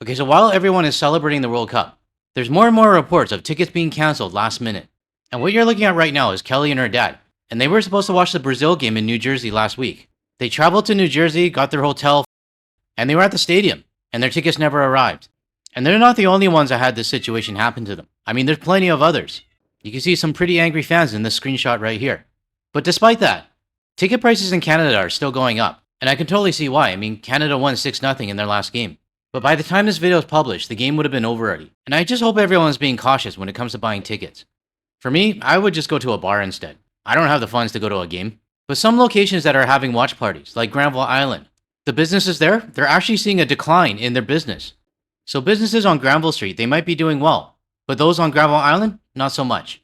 Okay, so while everyone is celebrating the World Cup, there's more and more reports of tickets being canceled last minute. And what you're looking at right now is Kelly and her dad. And they were supposed to watch the Brazil game in New Jersey last week. They traveled to New Jersey, got their hotel, and they were at the stadium, and their tickets never arrived. And they're not the only ones that had this situation happen to them. I mean, there's plenty of others. You can see some pretty angry fans in this screenshot right here. But despite that, ticket prices in Canada are still going up. And I can totally see why. I mean, Canada won 6-0 in their last game. But by the time this video is published, the game would have been over already. And I just hope everyone's being cautious when it comes to buying tickets. For me, I would just go to a bar instead. I don't have the funds to go to a game. But some locations that are having watch parties, like Granville Island, the businesses there, they're actually seeing a decline in their business. So businesses on Granville Street, they might be doing well. But those on Granville Island, not so much.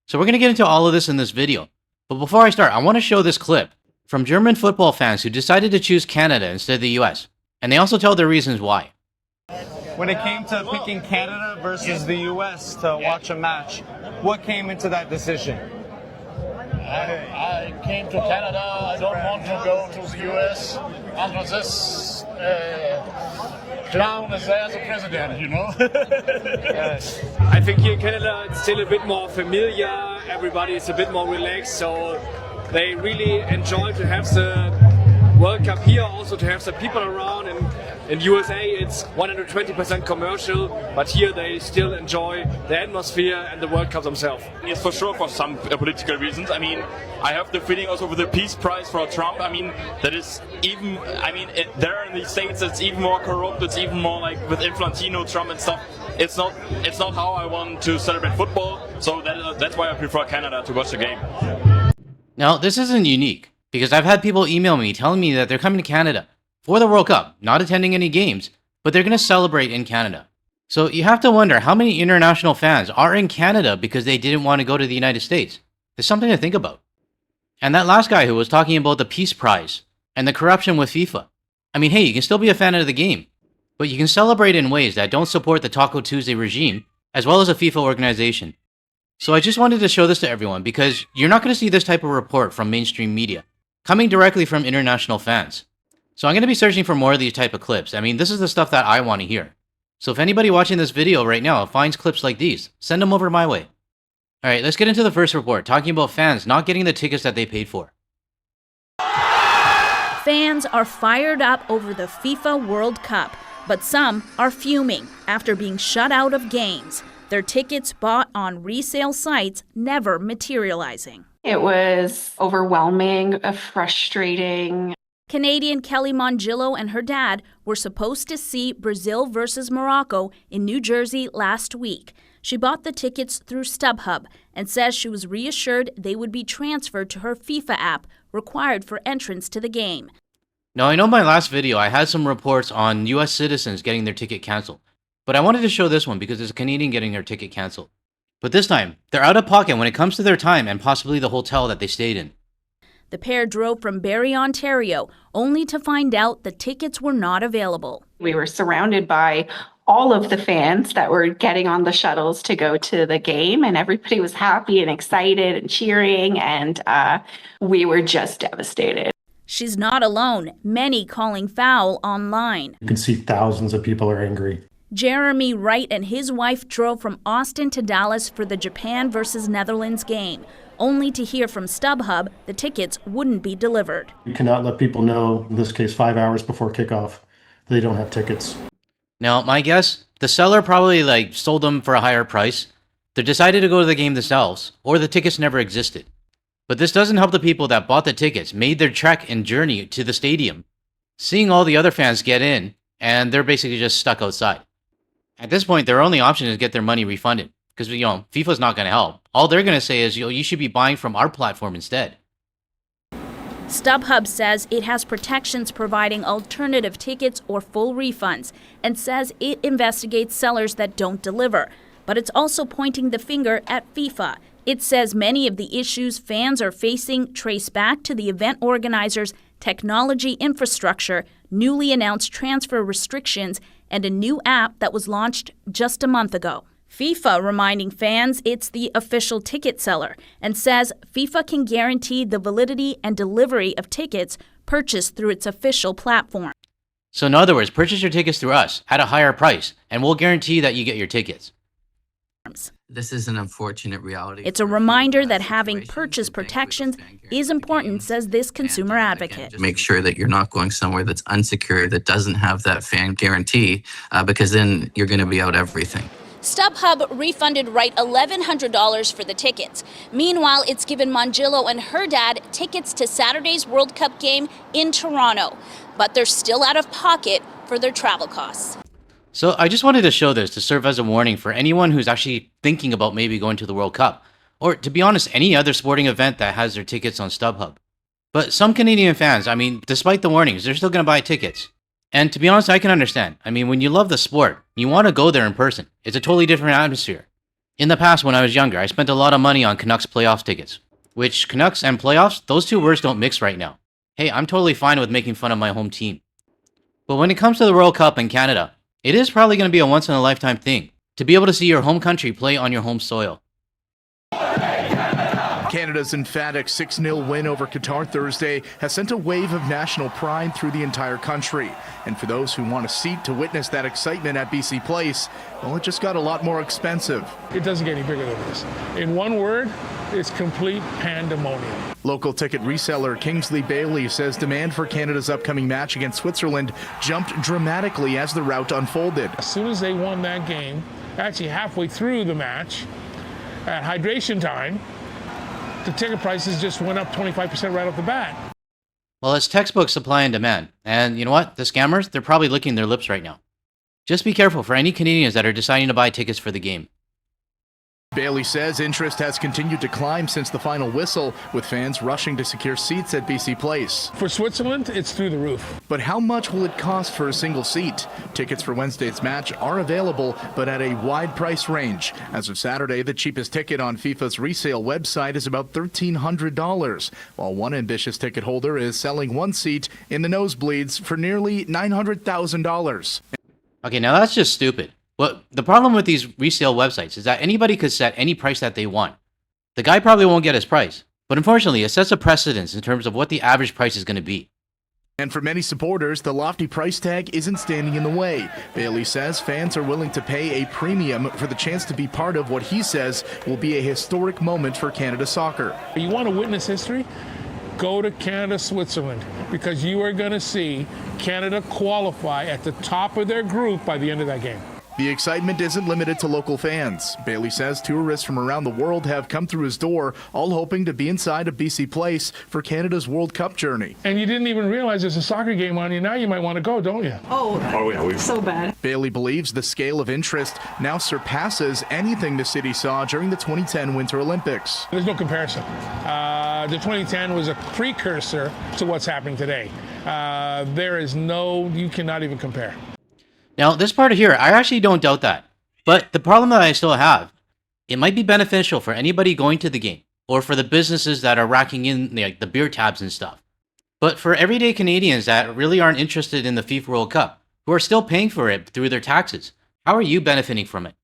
So we're going to get into all of this in this video. But before I start, I want to show this clip from German football fans who decided to choose Canada instead of the US. And they also tell their reasons why. When it came to picking Canada versus the US to watch a match, what came into that decision? I came to Canada. I don't want to go to the US under this clown is there as a president, you know? Yes. I think here in Canada it's still a bit more familiar, everybody is a bit more relaxed, so they really enjoy to have the World Cup here, also to have the people around. And in USA it's 120% commercial, but here they still enjoy the atmosphere and the World Cup themselves. Yes, for sure, for some political reasons. I mean, I have the feeling also with the Peace Prize for Trump, I mean, that is even, I mean, there in the States it's even more corrupt, it's even more like with Infantino, Trump and stuff. It's not how I want to celebrate football, so that's why I prefer Canada to watch the game. Now, this isn't unique, because I've had people email me telling me that they're coming to Canada for the World Cup, not attending any games, but they're going to celebrate in Canada. So you have to wonder how many international fans are in Canada because they didn't want to go to the United States. There's something to think about. And that last guy who was talking about the Peace Prize and the corruption with FIFA. I mean, hey, you can still be a fan of the game, but you can celebrate in ways that don't support the Taco Tuesday regime, as well as a FIFA organization. So I just wanted to show this to everyone because you're not going to see this type of report from mainstream media, coming directly from international fans. So I'm going to be searching for more of these type of clips. I mean, this is the stuff that I want to hear. So if anybody watching this video right now finds clips like these, send them over my way. Alright, let's get into the first report, talking about fans not getting the tickets that they paid for. Fans are fired up over the FIFA World Cup, but some are fuming after being shut out of games. Their tickets bought on resale sites never materializing. It was overwhelming, frustrating. Canadian Kelly Monjilo and her dad were supposed to see Brazil versus Morocco in New Jersey last week. She bought the tickets through StubHub and says she was reassured they would be transferred to her FIFA app required for entrance to the game. Now, I know in my last video I had some reports on US citizens getting their ticket canceled, but I wanted to show this one because there's a Canadian getting their ticket canceled. But this time, they're out of pocket when it comes to their time and possibly the hotel that they stayed in. The pair drove from Barrie, Ontario, only to find out the tickets were not available. We were surrounded by all of the fans that were getting on the shuttles to go to the game, and everybody was happy and excited and cheering, and we were just devastated. She's not alone, many calling foul online. You can see thousands of people are angry. Jeremy Wright and his wife drove from Austin to Dallas for the Japan versus Netherlands game, only to hear from StubHub the tickets wouldn't be delivered. You cannot let people know, in this case 5 hours before kickoff, they don't have tickets. Now, my guess, the seller probably sold them for a higher price. They decided to go to the game themselves, or the tickets never existed. But this doesn't help the people that bought the tickets, made their trek and journey to the stadium, seeing all the other fans get in, and they're basically just stuck outside. At this point, their only option is to get their money refunded, because, FIFA's not going to help. All they're going to say is, you should be buying from our platform instead. StubHub says it has protections providing alternative tickets or full refunds, and says it investigates sellers that don't deliver. But it's also pointing the finger at FIFA. It says many of the issues fans are facing trace back to the event organizers' technology infrastructure, newly announced transfer restrictions, and a new app that was launched just a month ago. FIFA reminding fans it's the official ticket seller and says FIFA can guarantee the validity and delivery of tickets purchased through its official platform. So in other words, purchase your tickets through us at a higher price, and we'll guarantee that you get your tickets. This is an unfortunate reality. It's a reminder that having purchase protections is important, says this consumer advocate. Make sure that you're not going somewhere that's unsecured, that doesn't have that fan guarantee, because then you're going to be out everything. StubHub refunded Wright $1,100 for the tickets. Meanwhile, it's given Monjilo and her dad tickets to Saturday's World Cup game in Toronto. But they're still out of pocket for their travel costs. So I just wanted to show this to serve as a warning for anyone who's actually thinking about maybe going to the World Cup, or to be honest, any other sporting event that has their tickets on StubHub. But some Canadian fans, I mean, despite the warnings, they're still going to buy tickets. And to be honest, I can understand. I mean, when you love the sport, you want to go there in person. It's a totally different atmosphere. In the past, when I was younger, I spent a lot of money on Canucks playoffs tickets, which Canucks and playoffs, those two words don't mix right now. Hey, I'm totally fine with making fun of my home team. But when it comes to the World Cup in Canada, it is probably going to be a once-in-a-lifetime thing to be able to see your home country play on your home soil. Canada's emphatic 6-0 win over Qatar Thursday has sent a wave of national pride through the entire country. And for those who want a seat to witness that excitement at BC Place, well, it just got a lot more expensive. It doesn't get any bigger than this. In one word, it's complete pandemonium. Local ticket reseller Kingsley Bailey says demand for Canada's upcoming match against Switzerland jumped dramatically as the rout unfolded. As soon as they won that game, actually halfway through the match, at hydration time, the ticket prices just went up 25% right off the bat. Well, it's textbook supply and demand. And you know what? The scammers, they're probably licking their lips right now. Just be careful for any Canadians that are deciding to buy tickets for the game. Bailey says interest has continued to climb since the final whistle, with fans rushing to secure seats at BC Place. For Switzerland, it's through the roof. But how much will it cost for a single seat? Tickets for Wednesday's match are available, but at a wide price range. As of Saturday, the cheapest ticket on FIFA's resale website is about $1,300, while one ambitious ticket holder is selling one seat in the nosebleeds for nearly $900,000. Okay, now that's just stupid. But the problem with these resale websites is that anybody could set any price that they want. The guy probably won't get his price, but unfortunately, it sets a precedence in terms of what the average price is going to be. And for many supporters, the lofty price tag isn't standing in the way. Bailey says fans are willing to pay a premium for the chance to be part of what he says will be a historic moment for Canada soccer. You want to witness history? Go to Canada, Switzerland, because you are going to see Canada qualify at the top of their group by the end of that game. The excitement isn't limited to local fans. Bailey says tourists from around the world have come through his door, all hoping to be inside of BC Place for Canada's World Cup journey. And you didn't even realize there's a soccer game on you. Now you might want to go, don't you? Oh yeah, so bad. Bailey believes the scale of interest now surpasses anything the city saw during the 2010 Winter Olympics. There's no comparison. The 2010 was a precursor to what's happening today. You cannot even compare. Now, this part here, I actually don't doubt that. But the problem that I still have, it might be beneficial for anybody going to the game, or for the businesses that are racking in the beer tabs and stuff. But for everyday Canadians that really aren't interested in the FIFA World Cup, who are still paying for it through their taxes, how are you benefiting from it?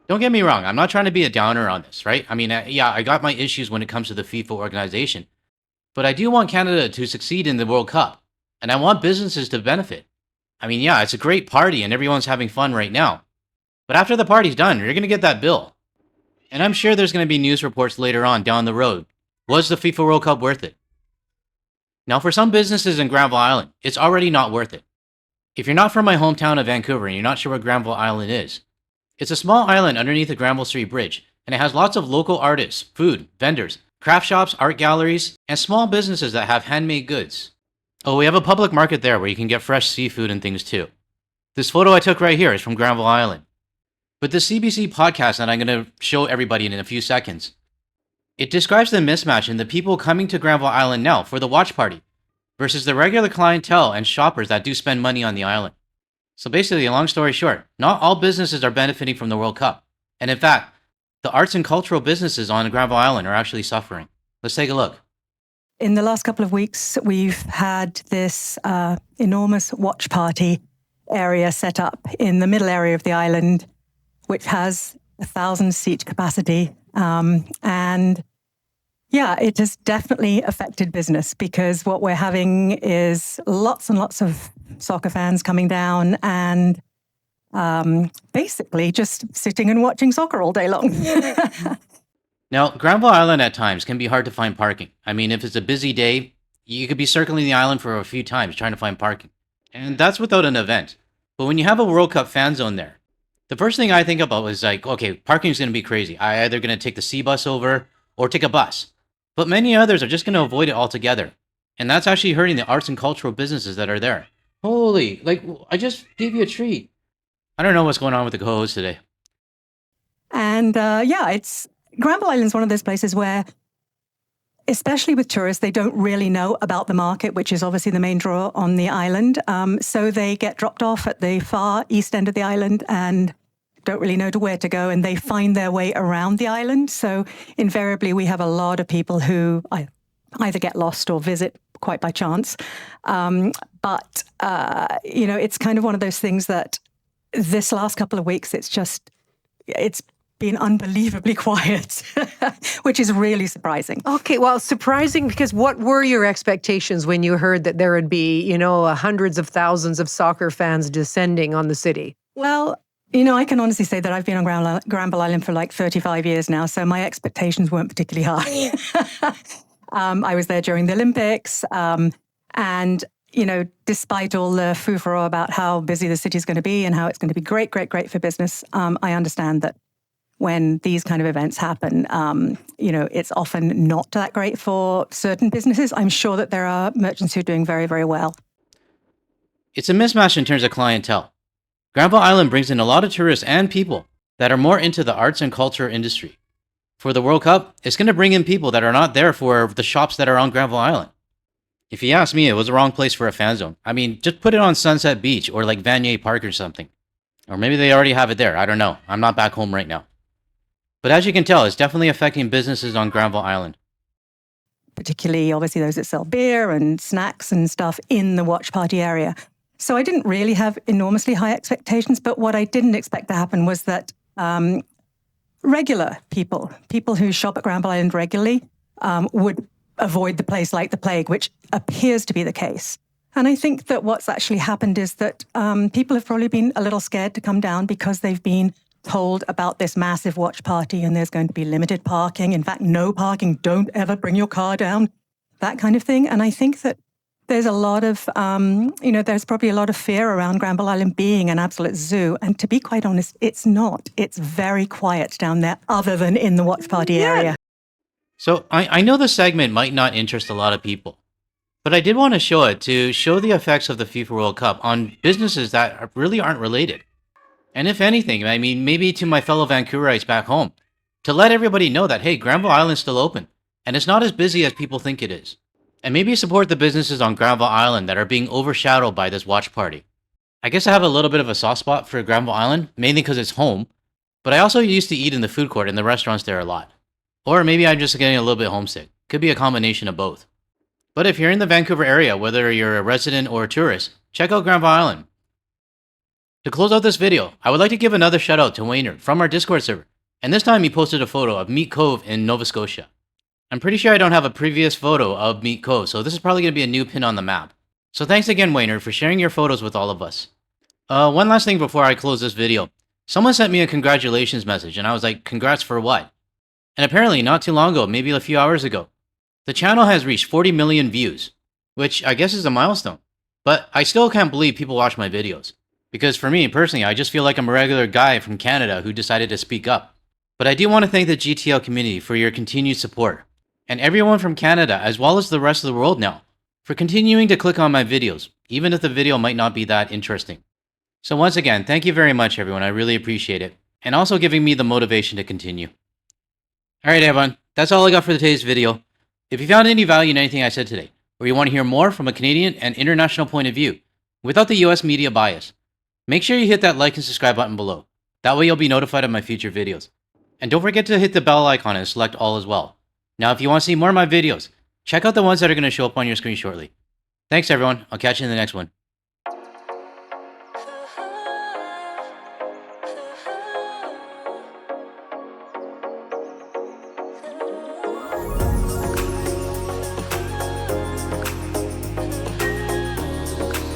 Don't get me wrong, I'm not trying to be a downer on this, right? I mean, yeah, I got my issues when it comes to the FIFA organization, but I do want Canada to succeed in the World Cup, and I want businesses to benefit. I mean, yeah, it's a great party and everyone's having fun right now. But after the party's done, you're going to get that bill. And I'm sure there's going to be news reports later on down the road. Was the FIFA World Cup worth it? Now, for some businesses in Granville Island, it's already not worth it. If you're not from my hometown of Vancouver and you're not sure what Granville Island is, it's a small island underneath the Granville Street Bridge, and it has lots of local artists, food, vendors, craft shops, art galleries, and small businesses that have handmade goods. Oh, we have a public market there where you can get fresh seafood and things too. This photo I took right here is from Granville Island. But the CBC podcast that I'm going to show everybody in a few seconds, it describes the mismatch in the people coming to Granville Island now for the watch party versus the regular clientele and shoppers that do spend money on the island. So basically, long story short, not all businesses are benefiting from the World Cup. And in fact, the arts and cultural businesses on Granville Island are actually suffering. Let's take a look. In the last couple of weeks, we've had this enormous watch party area set up in the middle area of the island, which has 1,000-seat capacity. And yeah, it has definitely affected business because what we're having is lots and lots of soccer fans coming down and basically just sitting and watching soccer all day long. Now, Granville Island at times can be hard to find parking. I mean, if it's a busy day, you could be circling the island for a few times trying to find parking. And that's without an event. But when you have a World Cup fan zone there, the first thing I think about is like, okay, parking is going to be crazy. I'm either going to take the C bus over or take a bus. But many others are just going to avoid it altogether. And that's actually hurting the arts and cultural businesses that are there. Holy, like, I just gave you a treat. I don't know what's going on with the co-host today. And Granville Island is one of those places where, especially with tourists, they don't really know about the market, which is obviously the main draw on the island. So they get dropped off at the far east end of the island and don't really know where to go, and they find their way around the island. So invariably, we have a lot of people who either get lost or visit quite by chance. But it's kind of one of those things that this last couple of weeks, it's been unbelievably quiet, which is really surprising. Okay, well, surprising because what were your expectations when you heard that there would be, hundreds of thousands of soccer fans descending on the city? Well, I can honestly say that I've been on Granville Island for like 35 years now, so my expectations weren't particularly high. I was there during the Olympics, and despite all the foo-furore about how busy the city is going to be and how it's going to be great for business, I understand that when these kind of events happen, it's often not that great for certain businesses. I'm sure that there are merchants who are doing very, very well. It's a mismatch in terms of clientele. Granville Island brings in a lot of tourists and people that are more into the arts and culture industry. For the World Cup, it's going to bring in people that are not there for the shops that are on Granville Island. If you ask me, it was the wrong place for a fan zone. I mean, just put it on Sunset Beach or like Vanier Park or something. Or maybe they already have it there. I don't know. I'm not back home right now. But as you can tell, it's definitely affecting businesses on Granville Island. Particularly, obviously, those that sell beer and snacks and stuff in the watch party area. So I didn't really have enormously high expectations, but what I didn't expect to happen was that regular people who shop at Granville Island regularly, would avoid the place like the plague, which appears to be the case. And I think that what's actually happened is that people have probably been a little scared to come down because they've been told about this massive watch party and there's going to be limited parking. In fact, no parking, don't ever bring your car down, that kind of thing. And I think that there's a lot of, there's probably a lot of fear around Granville Island being an absolute zoo. And to be quite honest, it's not. It's very quiet down there other than in the watch party area. So I know the segment might not interest a lot of people, but I did want to show it to show the effects of the FIFA World Cup on businesses that really aren't related. And if anything, I mean, maybe to my fellow Vancouverites back home, to let everybody know that, hey, Granville Island's still open, and it's not as busy as people think it is. And maybe support the businesses on Granville Island that are being overshadowed by this watch party. I guess I have a little bit of a soft spot for Granville Island, mainly because it's home, but I also used to eat in the food court and the restaurants there a lot. Or maybe I'm just getting a little bit homesick. Could be a combination of both. But if you're in the Vancouver area, whether you're a resident or a tourist, check out Granville Island. To close out this video, I would like to give another shout out to Waynard from our Discord server, and this time he posted a photo of Meat Cove in Nova Scotia. I'm pretty sure I don't have a previous photo of Meat Cove, so this is probably going to be a new pin on the map. So thanks again, Waynard, for sharing your photos with all of us. One last thing before I close this video. Someone sent me a congratulations message, and I was like, congrats for what? And apparently, not too long ago, maybe a few hours ago, the channel has reached 40 million views, which I guess is a milestone. But I still can't believe people watch my videos. Because for me, personally, I just feel like I'm a regular guy from Canada who decided to speak up. But I do want to thank the GTL community for your continued support. And everyone from Canada, as well as the rest of the world now, for continuing to click on my videos, even if the video might not be that interesting. So once again, thank you very much, everyone. I really appreciate it. And also giving me the motivation to continue. Alright, everyone. That's all I got for today's video. If you found any value in anything I said today, or you want to hear more from a Canadian and international point of view, without the US media bias, make sure you hit that like and subscribe button below. That way you'll be notified of my future videos. And don't forget to hit the bell icon and select all as well. Now, if you want to see more of my videos, check out the ones that are going to show up on your screen shortly. Thanks, everyone. I'll catch you in the next one.